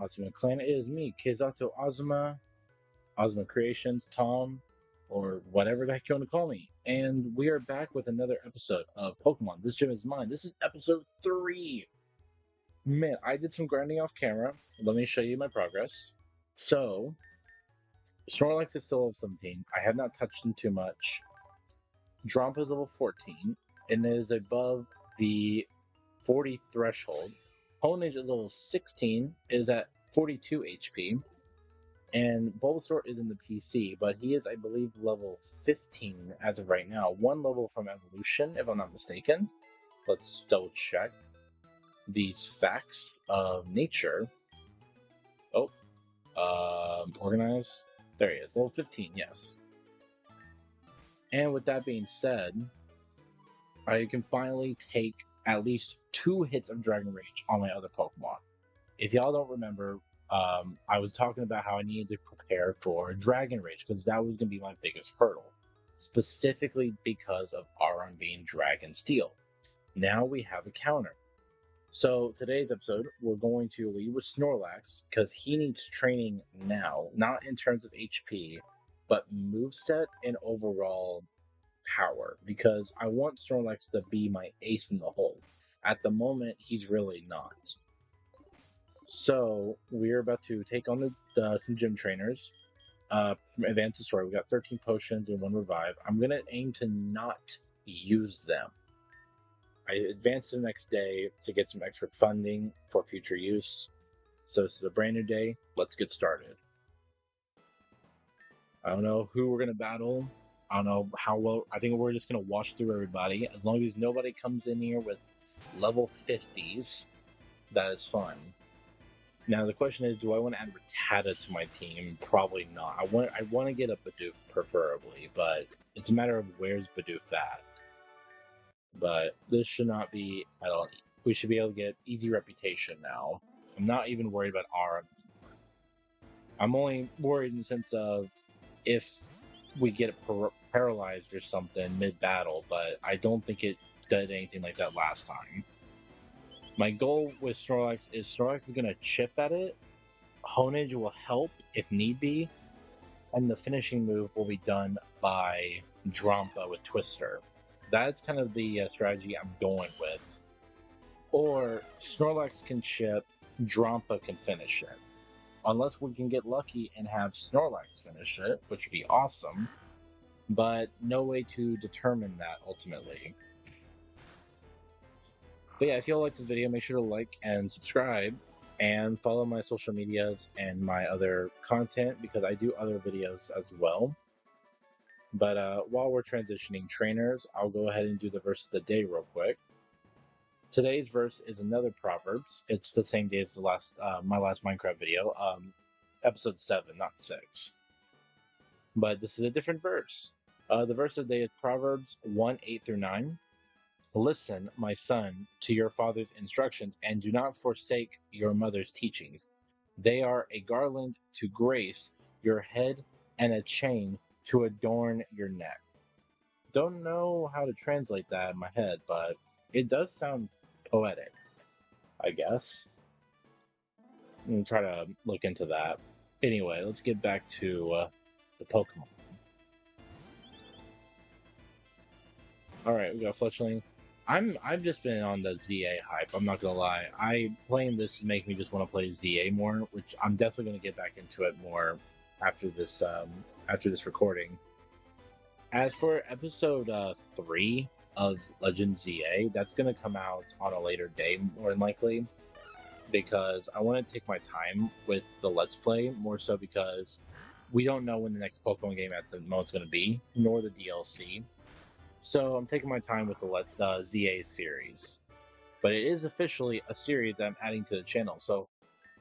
Azuma clan. It is me, KayzatoAzuma, Azuma.Creations, Tom, or whatever the heck you want to call me. And we are back with another episode of Pokemon. This gym is mine. This is episode 3. Man, I did some grinding off camera. Let me show you my progress. So, Snorlax is still level 17. I have not touched him too much. Drompa is level 14 and is above the 40 threshold. Honage is level 16, is at 42 HP. And Bulbasaur is in the PC, but he is, I believe, level 15 as of right now. One level from evolution, if I'm not mistaken. Let's double check these facts of nature. Oh, organize. There he is, level 15, yes. And with that being said, I can finally take at least 2 hits of Dragon Rage on my other Pokemon. If y'all don't remember, I was talking about how I needed to prepare for Dragon Rage because that was going to be my biggest hurdle, specifically because of Aron being Dragon Steel. Now we have a counter. So today's episode, we're going to lead with Snorlax because he needs training now, not in terms of HP, but moveset and overall power, because I want Snorlax to be my ace in the hole. At the moment, he's really not. So we're about to take on some gym trainers. From Advanced to Story, we got 13 potions and 1 revive. I'm gonna aim to not use them. I advanced the next day to get some extra funding for future use. So this is a brand new day. Let's get started. I don't know who we're gonna battle. I don't know how well. I think we're just gonna wash through everybody. As long as nobody comes in here with level 50s, that is fun. Now the question is, do I want to add Rattata to my team? Probably not. I want to get a Bidoof preferably, but it's a matter of where's Bidoof at. But this should not be at all. We should be able to get easy reputation now. I'm not even worried about Aron. I'm only worried in the sense of if we get paralyzed or something mid-battle, but I don't think it did anything like that last time. My goal with Snorlax is going to chip at it. Honage will help if need be. And the finishing move will be done by Drompa with Twister. That's kind of the strategy I'm going with. Or Snorlax can chip, Drompa can finish it. Unless we can get lucky and have Snorlax finish it, which would be awesome. But no way to determine that ultimately. But yeah, if you all like this video, make sure to like and subscribe and follow my social medias and my other content because I do other videos as well. But while we're transitioning trainers, I'll go ahead and do the verse of the day real quick. Today's verse is another Proverbs. It's the same day as the my last Minecraft video, episode 7, not 6. But this is a different verse. The verse of the day is Proverbs 1:8-9. Listen, my son, to your father's instructions, and do not forsake your mother's teachings. They are a garland to grace your head and a chain to adorn your neck. Don't know how to translate that in my head, but it does sound poetic, I guess. I'm going to try to look into that. Anyway, let's get back to the Pokemon. Alright, we got Fletchling. I've just been on the ZA hype, I'm not gonna lie. Playing this make me just want to play ZA more, which I'm definitely gonna get back into it more after this recording. As for episode 3 of Legend ZA, that's gonna come out on a later day, more than likely, because I want to take my time with the Let's Play, more so because we don't know when the next Pokemon game at the moment's gonna be, nor the DLC. So I'm taking my time with the ZA series. But it is officially a series that I'm adding to the channel. So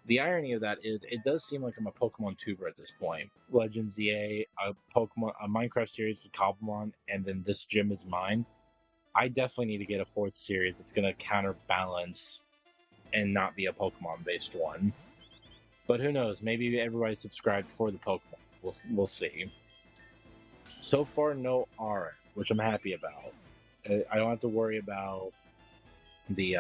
the irony of that is it does seem like I'm a Pokemon tuber at this point. Legend ZA, a Minecraft series with Cobblemon, and then this gym is mine. I definitely need to get a 4th series that's going to counterbalance and not be a Pokemon-based one. But who knows? Maybe everybody subscribed for the Pokemon. We'll see. So far, no Aron, which I'm happy about. I don't have to worry about the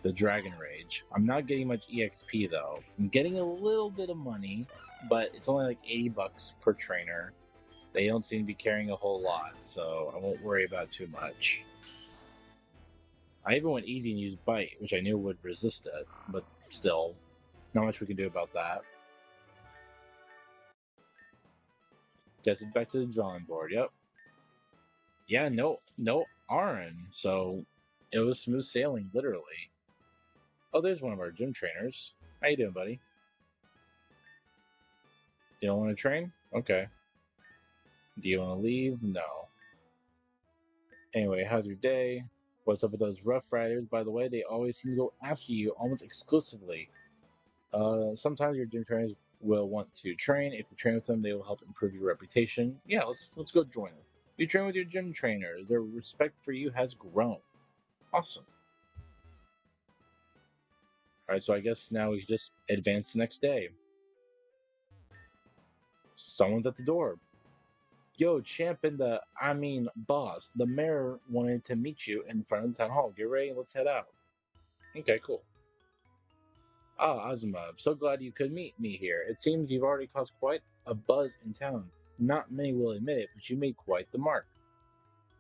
the Dragon Rage. I'm not getting much EXP though. I'm getting a little bit of money, but it's only like 80 bucks per trainer. They don't seem to be carrying a whole lot, so I won't worry about too much. I even went easy and used Bite, which I knew would resist it, but still, not much we can do about that. Guess it's back to the drawing board, yep. Yeah, no Aaron, so it was smooth sailing, literally. Oh, there's one of our gym trainers. How you doing, buddy? You don't want to train? Okay. Do you want to leave? No. Anyway, how's your day? What's up with those Rough Riders? By the way, they always seem to go after you almost exclusively. Sometimes your gym trainers will want to train. If you train with them, they will help improve your reputation. Yeah, let's go join them. You train with your gym trainers. Their respect for you has grown. Awesome. Alright, so I guess now we just advance the next day. Someone's at the door. Yo, champ boss, the mayor wanted to meet you in front of the town hall. Get ready, let's head out. Okay, cool. Ah, Azuma, I'm so glad you could meet me here. It seems you've already caused quite a buzz in town. Not many will admit it, but you made quite the mark.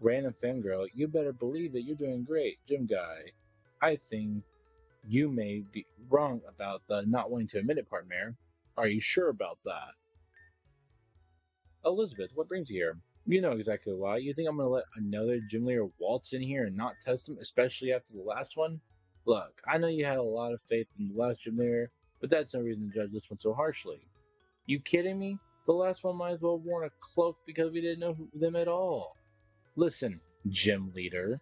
Random fangirl, you better believe that you're doing great, gym guy. I think you may be wrong about the not wanting to admit it part, Mayor. Are you sure about that? Elizabeth, what brings you here? You know exactly why. You think I'm gonna let another gym leader waltz in here and not test him, especially after the last one? Look, I know you had a lot of faith in the last gym leader, but that's no reason to judge this one so harshly. You kidding me? The last one might as well have worn a cloak because we didn't know them at all. Listen, gym leader.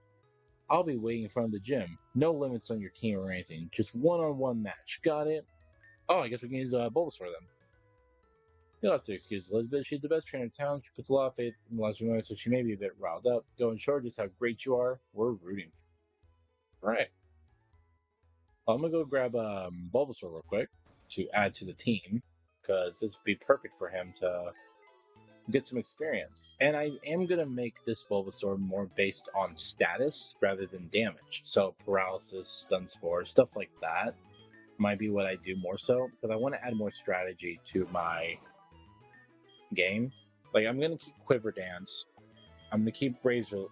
I'll be waiting in front of the gym. No limits on your team or anything. Just one-on-one match. Got it? Oh, I guess we can use Bulbasaur then. You'll have to excuse Elizabeth. She's the best trainer in town. She puts a lot of faith in the last moment, so she may be a bit riled up. Going short just how great you are. We're rooting. All right. I'm going to go grab Bulbasaur real quick to add to the team, because this would be perfect for him to get some experience. And I am going to make this Bulbasaur more based on status rather than damage. So paralysis, stun spore, stuff like that might be what I do more so, because I want to add more strategy to my game. Like, I'm going to keep Quiver Dance. I'm going to keep Razor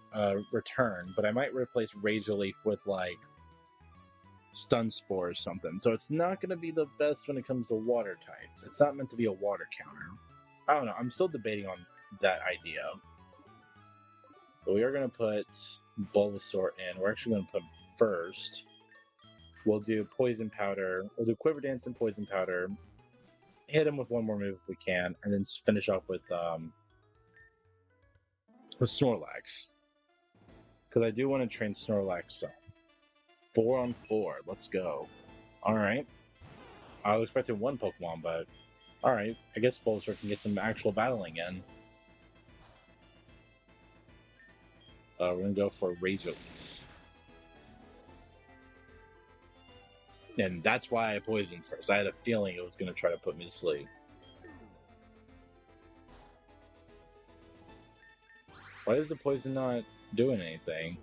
Return, but I might replace Razor Leaf with, like, Stun Spore or something. So it's not going to be the best when it comes to water types. It's not meant to be a water counter. I don't know. I'm still debating on that idea. But we are going to put Bulbasaur in. We're actually going to put first. We'll do Poison Powder. We'll do Quiver Dance and Poison Powder. Hit him with one more move if we can, and then finish off with Snorlax. Because I do want to train Snorlax some. 4 on 4. Let's go. Alright. I was expecting one Pokemon, but alright. I guess Bulbasaur can get some actual battling in. We're going to go for Razor Leaf. And that's why I poisoned first. I had a feeling it was going to try to put me to sleep. Why is the poison not doing anything?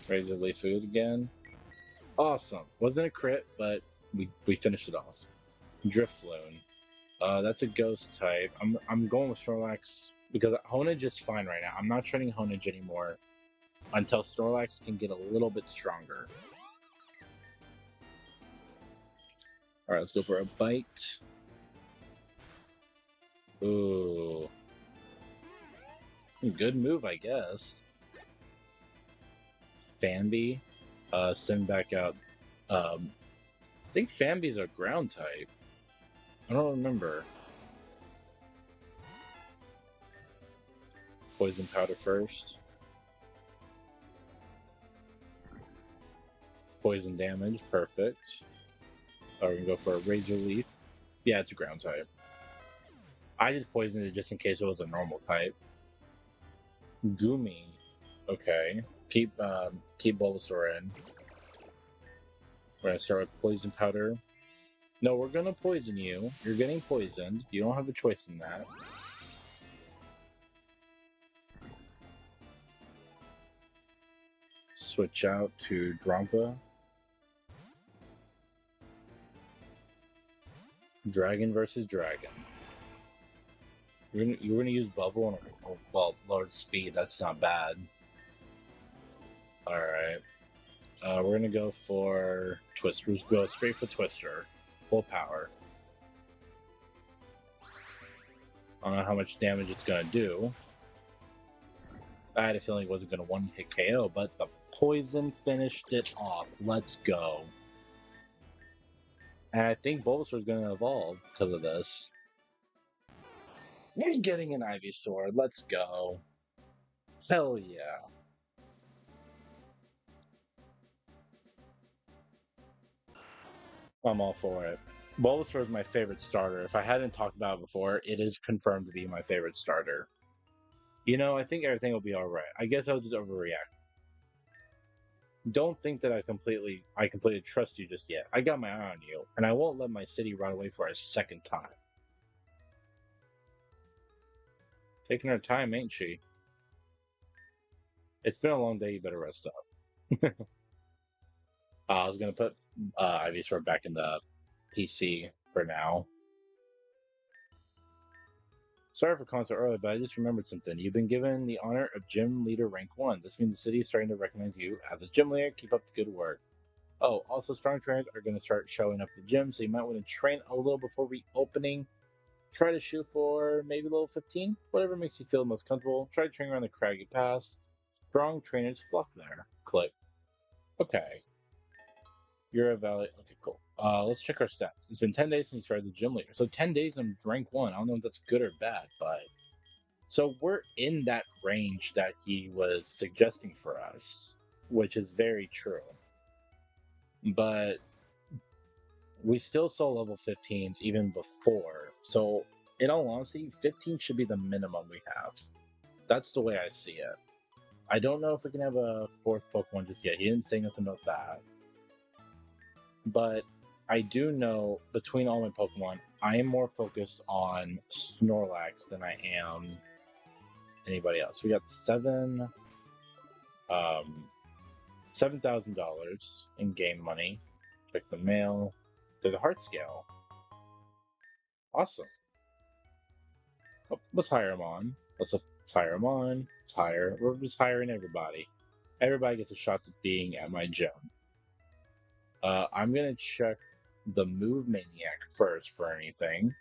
Razor Leaf food again. Awesome. Wasn't a crit, but we finished it off. Drifloon. That's a ghost type. I'm going with Snorlax because Honedge is fine right now. I'm not training Honedge anymore until Snorlax can get a little bit stronger. Alright, let's go for a bite. Ooh. Good move, I guess. Famby. Send back out. I think Famby's a ground type. I don't remember. Poison Powder first. Poison damage, perfect. We're gonna go for a Razor Leaf. Yeah, it's a ground type. I just poisoned it just in case it was a normal type. Goomy. Okay. Keep Bulbasaur in. We're gonna start with Poison Powder. No, we're gonna poison you. You're getting poisoned. You don't have a choice in that. switch out to Drampa. Dragon versus Dragon. You're gonna use Bubble and well, Lord Speed. That's not bad. All right. We're gonna go for Twister. We're go straight for Twister, full power. I don't know how much damage it's gonna do. I had a feeling it wasn't gonna one-hit KO, but the poison finished it off. Let's go. And I think Bulbasaur's gonna evolve because of this. We're getting an Ivysaur. Let's go. Hell yeah. I'm all for it. Bulbasaur is my favorite starter. If I hadn't talked about it before, it is confirmed to be my favorite starter. You know, I think everything will be alright. I guess I'll just overreact. Don't think that I completely trust you just yet. I got my eye on you, and I won't let my city run away for a second time. Taking her time, ain't she? It's been a long day, you better rest up. I was gonna put Ivysaur back in the PC for now. Sorry for calling so early, but I just remembered something. You've been given the honor of Gym Leader Rank 1. This means the city is starting to recognize you as a gym leader. Keep up the good work. Oh, also strong trainers are going to start showing up at the gym, so you might want to train a little before reopening. Try to shoot for maybe level 15, whatever makes you feel most comfortable. Try to train around the craggy pass. Strong trainers flock there. Click. Okay. You're a valid. Okay, cool. Let's check our stats. It's been 10 days since you started the gym leader. So 10 days in rank 1. I don't know if that's good or bad, but. So we're in that range that he was suggesting for us, which is very true. But we still saw level 15s even before. So, in all honesty, 15 should be the minimum we have. That's the way I see it. I don't know if we can have a fourth Pokemon just yet. He didn't say nothing about that. But I do know between all my Pokemon, I am more focused on Snorlax than I am anybody else. We got $7,000 in game money. Check the mail. There's a heart scale. Awesome. Oh, let's hire him on. Let's hire him on. We're just hiring everybody. Everybody gets a shot at being at my gym. I'm gonna check the Move Maniac first for anything.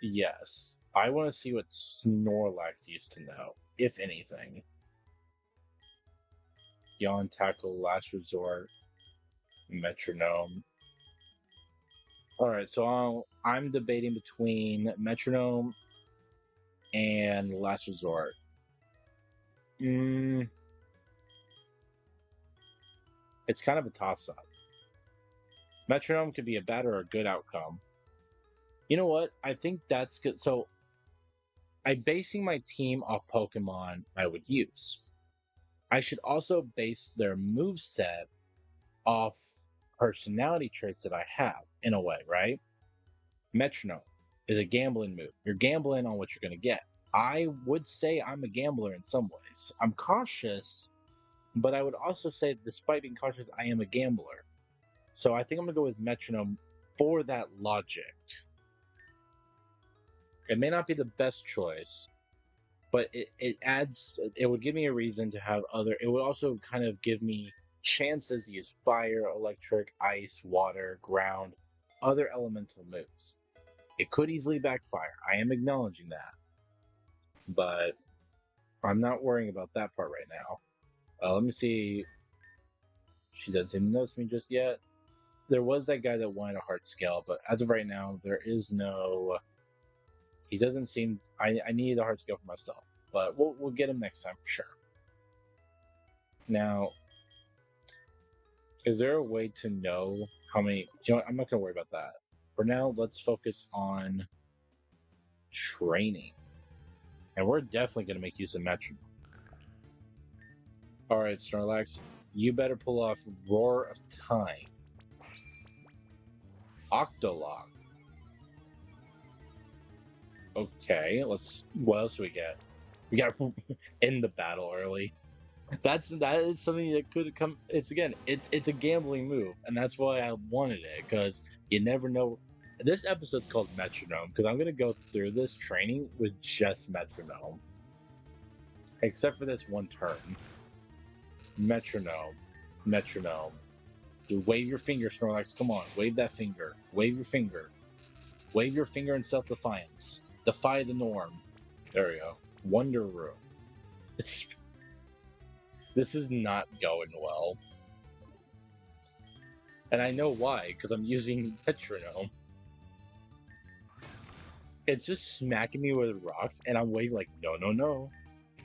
Yes. I want to see what Snorlax used to know, if anything. Yawn, Tackle, Last Resort, Metronome. Alright, so I'm debating between Metronome and Last Resort. It's kind of a toss-up. Metronome could be a bad or a good outcome. You know what? I think that's good. So, I'm basing my team off Pokemon I would use. I should also base their moveset off personality traits that I have, in a way, right? Metronome is a gambling move. You're gambling on what you're going to get. I would say I'm a gambler in some ways. I'm cautious, but I would also say, despite being cautious, I am a gambler. So I think I'm going to go with Metronome for that logic. It may not be the best choice, but it would give me a reason to have other, it would also kind of give me chances to use fire, electric, ice, water, ground, other elemental moves. It could easily backfire. I am acknowledging that. But I'm not worrying about that part right now. Let me see. She doesn't seem to notice me just yet. There was that guy that wanted a heart scale, but as of right now, there is no. He doesn't seem. I need a heart scale for myself, but we'll get him next time for sure. Now, is there a way to know how many? You know what, I'm not gonna worry about that. For now, let's focus on training, and we're definitely gonna make use of Metronome. All right, Snorlax, you better pull off Roar of Time. Octolock. Okay, what else do we get? We got end the battle early. That is something that could come. It's a gambling move, and that's why I wanted it, because you never know. This episode's called Metronome because I'm gonna go through this training with just Metronome, except for this one turn. Metronome, Metronome. You wave your finger, Snorlax. Come on, wave that finger. Wave your finger. Wave your finger in self-defiance. Defy the norm. There we go. Wonder Room. This is not going well. And I know why, because I'm using Metronome. It's just smacking me with rocks, and I'm waiting like, no, no, no.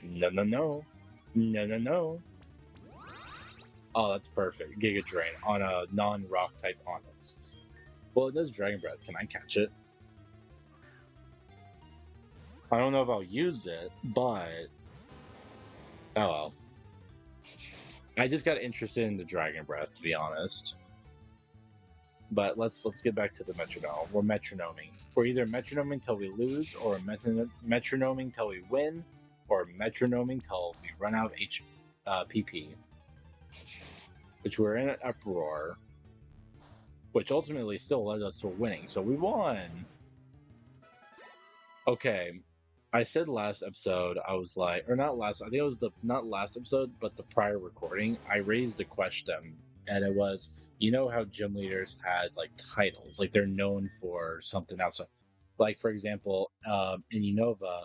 No, no, no. No, no, no. Oh, that's perfect. Giga Drain on a non-rock type Onyx. Well, it does Dragon Breath. Can I catch it? I don't know if I'll use it, but... Oh well. I just got interested in the Dragon Breath, to be honest. But let's get back to the Metronome. We're metronoming. We're either metronoming until we lose, or metronoming until we win, or metronoming until we run out of PP. Which we're in an uproar, which ultimately still led us to winning. So we won! Okay, I said last episode, I was like, or not last, I think it was not last episode, but the prior recording, I raised a question, and it was, you know how gym leaders had, like, titles, like, they're known for something outside. Like, for example, in Unova,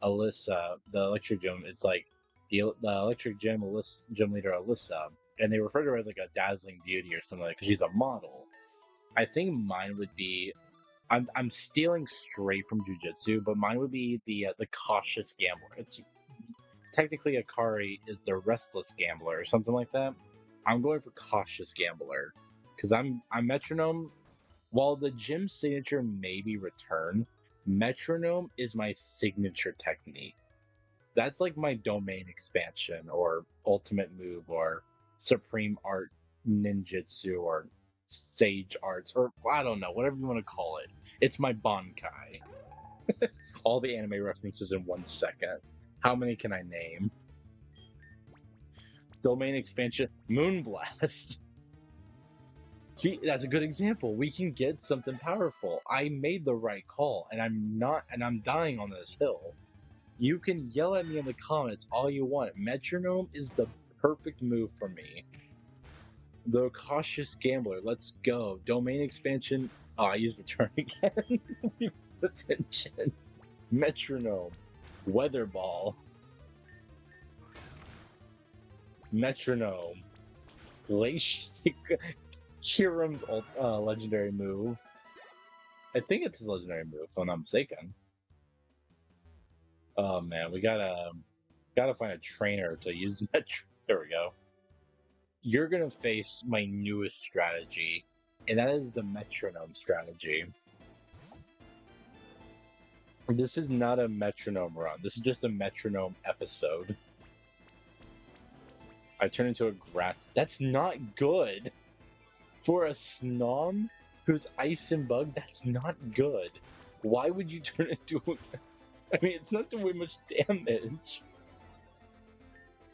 Alyssa, the electric gym, it's like, the electric gym leader Alyssa, and they refer to her as, like, a dazzling beauty or something, like, because she's a model. I think mine would be, I'm stealing straight from jujitsu, but mine would be the cautious gambler. It's technically Akari is the restless gambler or something like that. I'm going for cautious gambler because I'm metronome. While the gym signature may be return, metronome is my signature technique. That's like my domain expansion or ultimate move or supreme art ninjutsu or sage arts or I don't know, whatever you want to call it. It's my Bankai. All the anime references in 1 second. How many can I name? Domain expansion, Moonblast. See, that's a good example. We can get something powerful. I made the right call, and I'm dying on this hill. You can yell at me in the comments all you want. Metronome is the perfect move for me. The cautious gambler, let's go. Domain expansion. Oh, I used return again. Attention. Metronome. Weather Ball. Metronome. Glacier. Hiram's legendary move. I think it's his legendary move, if I'm not mistaken. Oh man, we gotta find a trainer to use Metronome. There we go. You're gonna face my newest strategy, and that is the metronome strategy. This is not a metronome run. This is just a metronome episode. I turn into a grass. That's not good. For a Snom who's Ice and Bug, that's not good. Why would you turn into I mean, it's not doing much damage.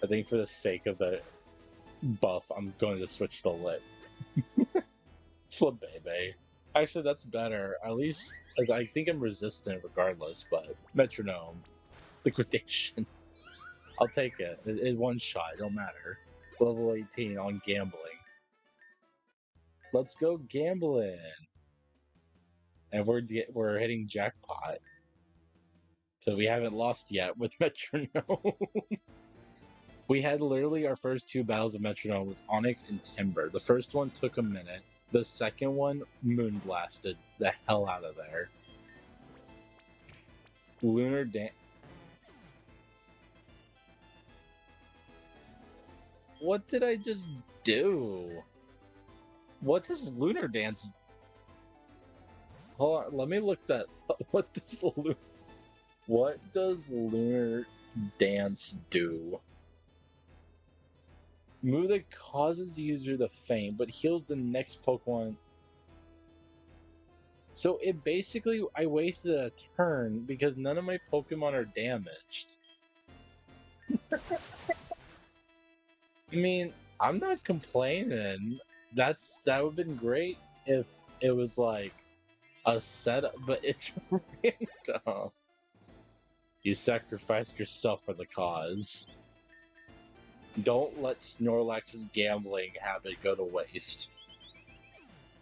I think for the sake of the buff, I'm going to switch to Lit. Flabebe. Actually, that's better. At least, as I think I'm resistant regardless, but Metronome. Liquidation. I'll take it. It one shot, it don't matter. Level 18 on gambling. Let's go gambling. And we're hitting jackpot. So we haven't lost yet with Metronome. We had literally our first 2 battles of Metronome was Onyx and Timber. The first one took a minute. The second one moonblasted the hell out of there. Lunar Dance. What did I just do? What does Lunar Dance? Hold on, let me look that. What does Lunar Dance do? Move that causes the user to faint, but heals the next Pokemon. So it basically, I wasted a turn because none of my Pokemon are damaged. I mean, I'm not complaining. That would have been great if it was like a setup, but it's random. You sacrificed yourself for the cause. Don't let Snorlax's gambling habit go to waste.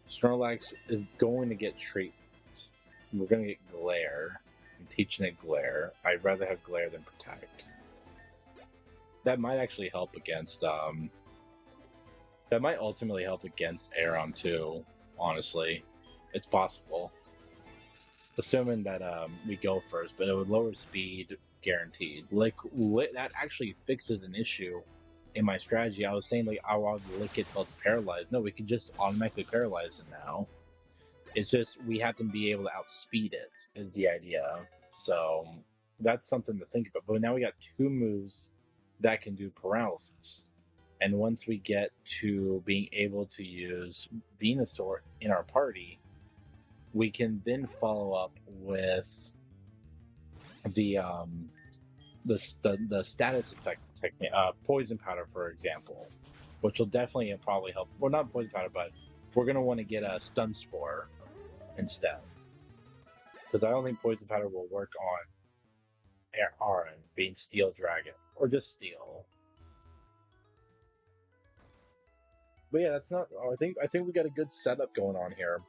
Snorlax is going to get treatment. We're going to get Glare. I'm teaching it Glare. I'd rather have Glare than Protect. That might actually help against, that might ultimately help against Aeron too, honestly. It's possible. Assuming that we go first, but it would lower speed guaranteed. Like, that actually fixes an issue in my strategy. I was saying, like, I want to lick it till it's paralyzed. No, we can just automatically paralyze it now. It's just we have to be able to outspeed it, is the idea. So that's something to think about. But now we got two moves that can do paralysis. And once we get to being able to use Venusaur in our party, we can then follow up with the status effect technique, poison powder, for example, which will definitely probably help. Well, not poison powder, but we're gonna want to get a stun spore instead, because I don't think poison powder will work on Aaron being Steel Dragon or just Steel. But yeah, that's not. I think we got a good setup going on here.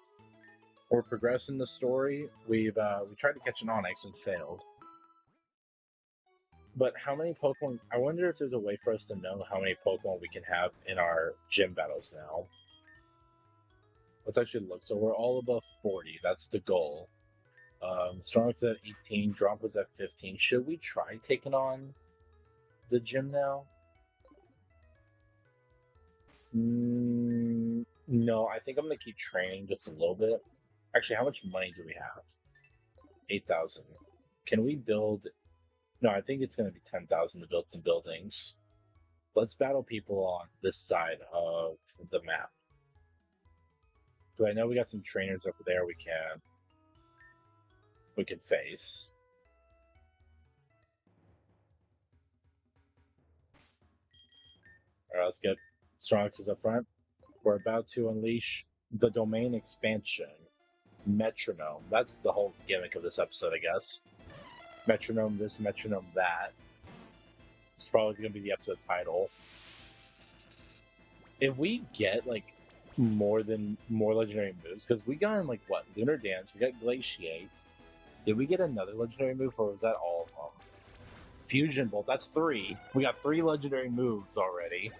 We're progressing the story. We tried to catch an Onyx and failed. But how many Pokemon? I wonder if there's a way for us to know how many Pokemon we can have in our gym battles now. Let's actually look. So we're all above 40. That's the goal. Strong's at 18. Drop was at 15. Should we try taking on the gym now? No, I think I'm gonna keep training just a little bit. Actually, how much money do we have? 8,000. Can we build? No, I think it's gonna be 10,000 to build some buildings. Let's battle people on this side of the map. So I know we got some trainers over there we can face. Alright, let's get Stronx's up front. We're about to unleash the domain expansion. Metronome. That's the whole gimmick of this episode, I guess. Metronome this, metronome that. It's probably gonna be the episode title. If we get like more legendary moves, because we got in like what? Lunar Dance, we got Glaciate. Did we get another legendary move, or was that all of them? Fusion Bolt, that's 3. We got 3 legendary moves already.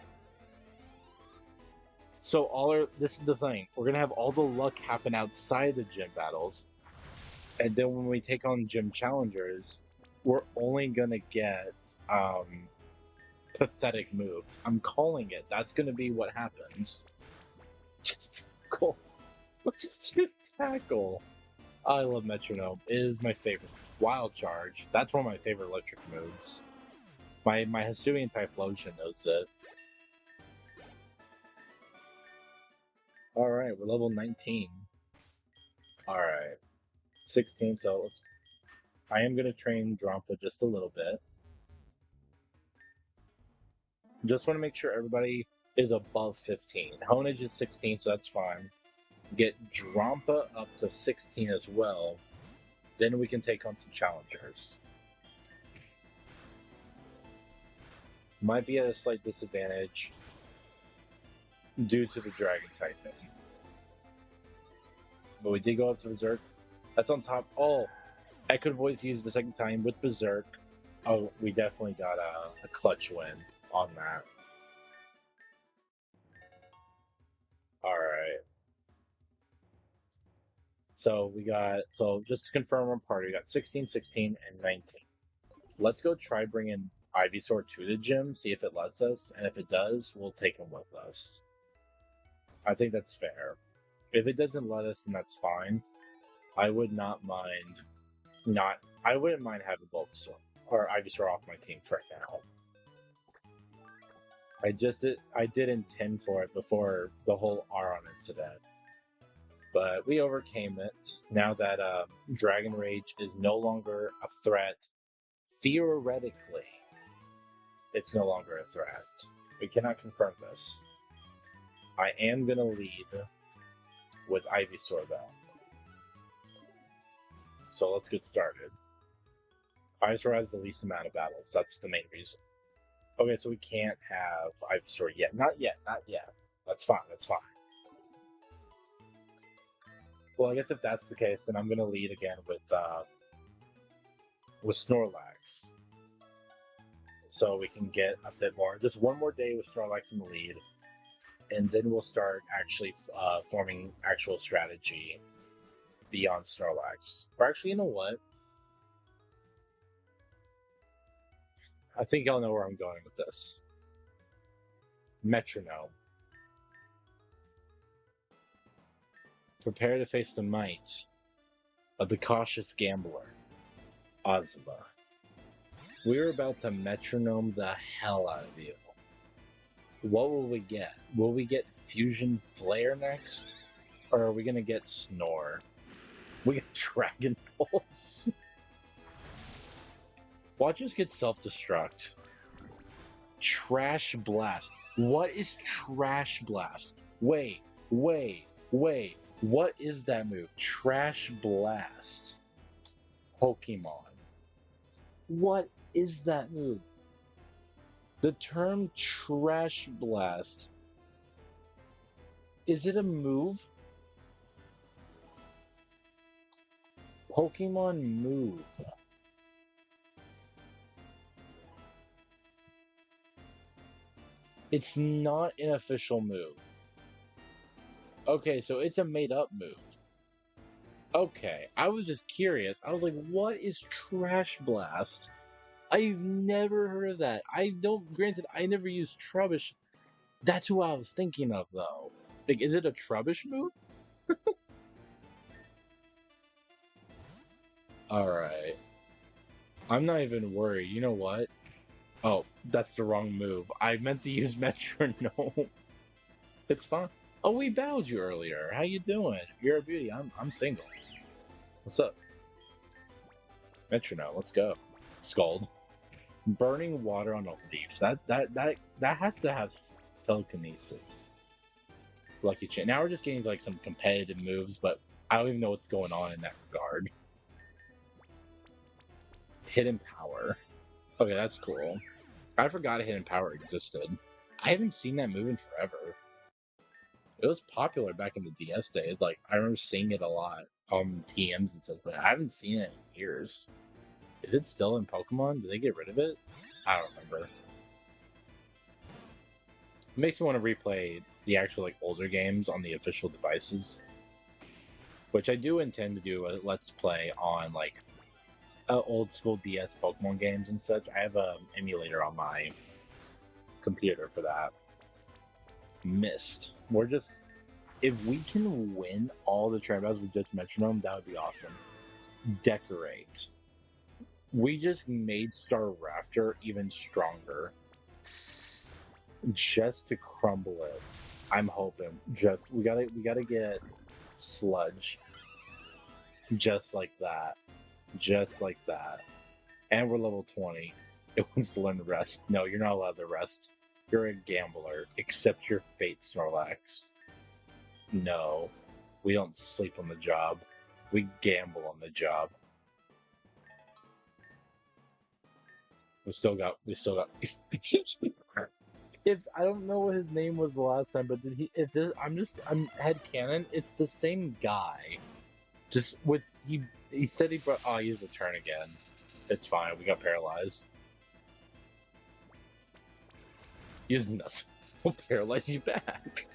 So this is the thing. We're gonna have all the luck happen outside the gym battles. And then when we take on gym challengers, we're only gonna get pathetic moves. I'm calling it. That's gonna be what happens. Just tackle. Just tackle. I love Metronome. It is my favorite. Wild Charge. That's one of my favorite electric moves. My Hisuian Typhlosion knows it. Alright, we're level 19. Alright. 16, so I am going to train Drampa just a little bit. Just want to make sure everybody is above 15. Honage is 16, so that's fine. Get Drampa up to 16 as well. Then we can take on some challengers. Might be at a slight disadvantage due to the Dragon typing. But we did go up to Berserk. That's on top. Oh, Echoed Voice used the second time with Berserk. Oh, we definitely got a clutch win on that. Alright. So just to confirm our party, we got 16, 16, and 19. Let's go try bringing Ivysaur to the gym, see if it lets us, and if it does, we'll take him with us. I think that's fair. If it doesn't let us, then that's fine. I would not mind I wouldn't mind having Bulbasaur or Ivysaur off my team for now. I did intend for it before the whole Aron incident. But we overcame it. Now that Dragon Rage is no longer a threat, theoretically, it's no longer a threat. We cannot confirm this. I am going to lead with Ivysaur, though. So let's get started. Ivysaur has the least amount of battles. That's the main reason. Okay, so we can't have Ivysaur yet. Not yet, not yet. That's fine, that's fine. Well, I guess if that's the case, then I'm going to lead again with Snorlax. So we can get a bit more. Just one more day with Snorlax in the lead, and then we'll start actually forming actual strategy beyond Snorlax. Or actually, you know what? I think y'all know where I'm going with this. Metronome. Prepare to face the might of the cautious gambler, Azuma. We're about to metronome the hell out of you. What will we get? Will we get Fusion Flare next? Or are we going to get Snore? We get Dragon Pulse. Watch us get self-destruct. Trash Blast. What is Trash Blast? Wait. What is that move? Trash Blast. Pokemon. What is that move? The term Trash Blast. Is it a move? Pokemon move. It's not an official move. Okay, so it's a made-up move. Okay, I was just curious. I was like, what is Trash Blast? I've never heard of that. Granted, I never used Trubbish. That's who I was thinking of, though. Like, is it a Trubbish move? Alright. I'm not even worried. You know what? Oh, that's the wrong move. I meant to use Metronome. It's fine. Oh, we battled you earlier. How you doing? You're a beauty. I'm single. What's up? Metronome, let's go. Scald. Burning water on a leaf. That has to have telekinesis. Lucky Chin. Now we're just getting like some competitive moves, but I don't even know what's going on in that regard. Hidden Power. Okay, that's cool. I forgot Hidden Power existed. I haven't seen that move in forever. It was popular back in the DS days. Like, I remember seeing it a lot on TMs and stuff, but I haven't seen it in years. Is it still in Pokemon? Did they get rid of it? I don't remember. It makes me want to replay the actual like older games on the official devices, which I do intend to do a Let's Play on like old school DS Pokemon games and such. I have an emulator on my computer for that. Mist. If we can win all the train battles with just Metronome, that would be awesome. Decorate. We just made Staraptor even stronger. Just to crumble it. I'm hoping. We gotta get Sludge. Just like that. Just like that. And we're level 20. It wants to learn to rest. No, you're not allowed to rest. You're a gambler. Accept your fate, Snorlax. No. We don't sleep on the job. We gamble on the job. We still got if I don't know what his name was the last time, but I'm headcanon, it's the same guy. Just with he said he brought he's return again. It's fine, we got paralyzed. Using this will paralyze you back.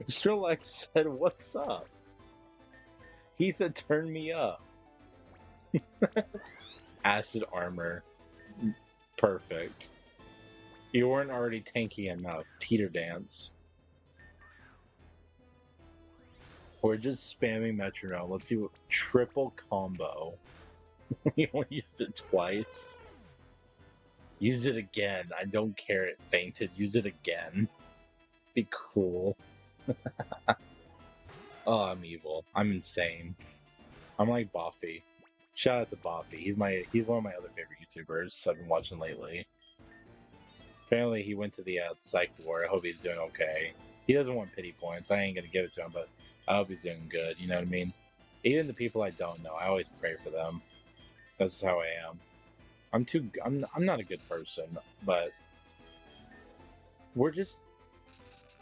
Snorlax said, "What's up?" He said, "Turn me up." Acid armor. Perfect. You weren't already tanky enough. Teeter dance. We're just spamming Metronome. Let's see what triple combo. You only used it twice. Use it again. I don't care. It fainted. Use it again. Be cool. Oh, I'm evil. I'm insane. I'm like Boffy. Shout out to Boffy. He's one of my other favorite YouTubers I've been watching lately. Apparently, he went to the psych ward. I hope he's doing okay. He doesn't want pity points. I ain't gonna give it to him, but I hope he's doing good. You know what I mean? Even the people I don't know, I always pray for them. That's how I am. I'm not a good person, but we're just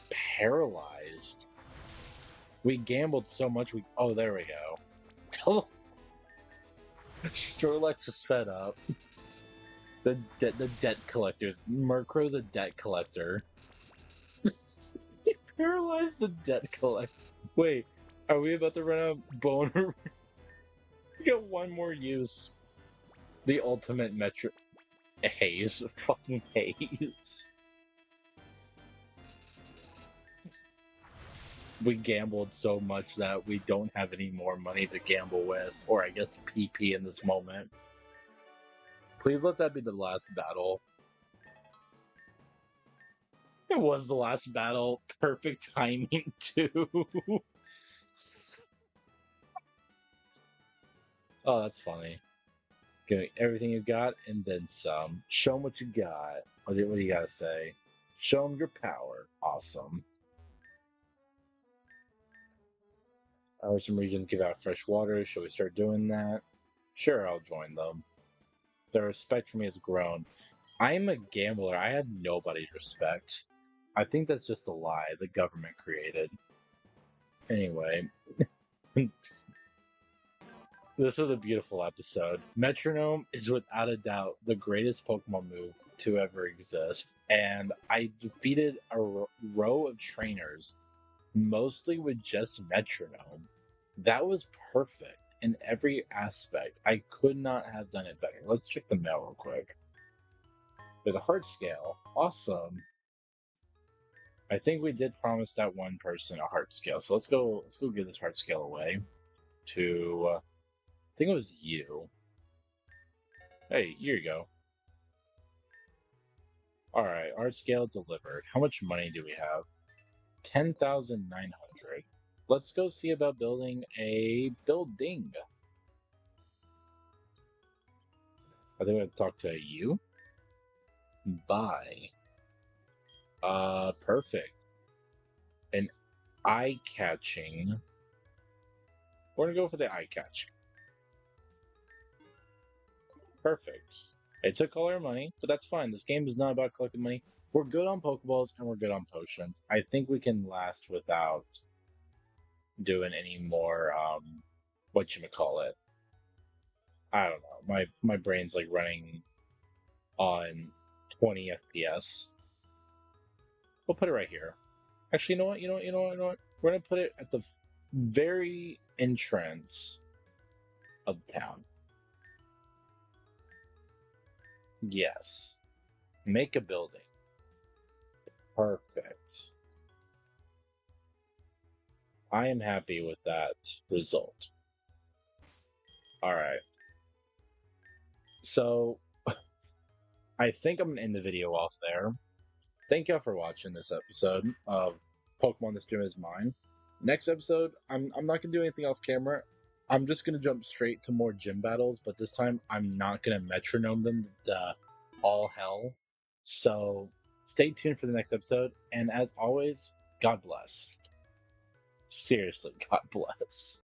paralyzed. We gambled so much. Oh, there we go. Strolex's are fed up. The debt collectors. Murkrow's a debt collector. He paralyzed the debt collector. Wait, are we about to run out of boner? We got one more use. The ultimate metro. Haze. Fucking haze. We gambled so much that we don't have any more money to gamble with, or I guess PP in this moment. Please let that be the last battle. It was the last battle. Perfect timing, too. Oh, that's funny. Give me everything you got and then some. Show them what you got. What do you gotta say? Show them your power. Awesome. Some regions give out fresh water. Shall we start doing that? Sure, I'll join them. Their respect for me has grown. I'm a gambler. I have nobody's respect. I think that's just a lie the government created. Anyway, this is a beautiful episode. Metronome is without a doubt the greatest Pokemon move to ever exist, and I defeated a row of trainers, mostly with just Metronome. That was perfect in every aspect. I could not have done it better. Let's check the mail real quick. With a heart scale. Awesome. I think we did promise that one person a heart scale. So let's go give this heart scale away to I think it was you. Hey, here you go. Alright, heart scale delivered. How much money do we have? 10,900. Let's go see about building a building. I think I'm gonna talk to you. Bye. Perfect. An eye-catching. We're gonna go for the eye-catching. Perfect. It took all our money, but that's fine. This game is not about collecting money. We're good on Pokeballs and we're good on potions. I think we can last without doing any more whatchamacallit. I don't know. My brain's like running on 20 FPS. We'll put it right here. Actually, you know what? We're gonna put it at the very entrance of town. Yes. Make a building. Perfect. I am happy with that result. Alright. So, I think I'm going to end the video off there. Thank y'all for watching this episode of Pokemon This Gym Is Mine. Next episode, I'm not going to do anything off camera. I'm just going to jump straight to more gym battles, but this time I'm not going to metronome them to all hell. So, stay tuned for the next episode, and as always, God bless. Seriously, God bless.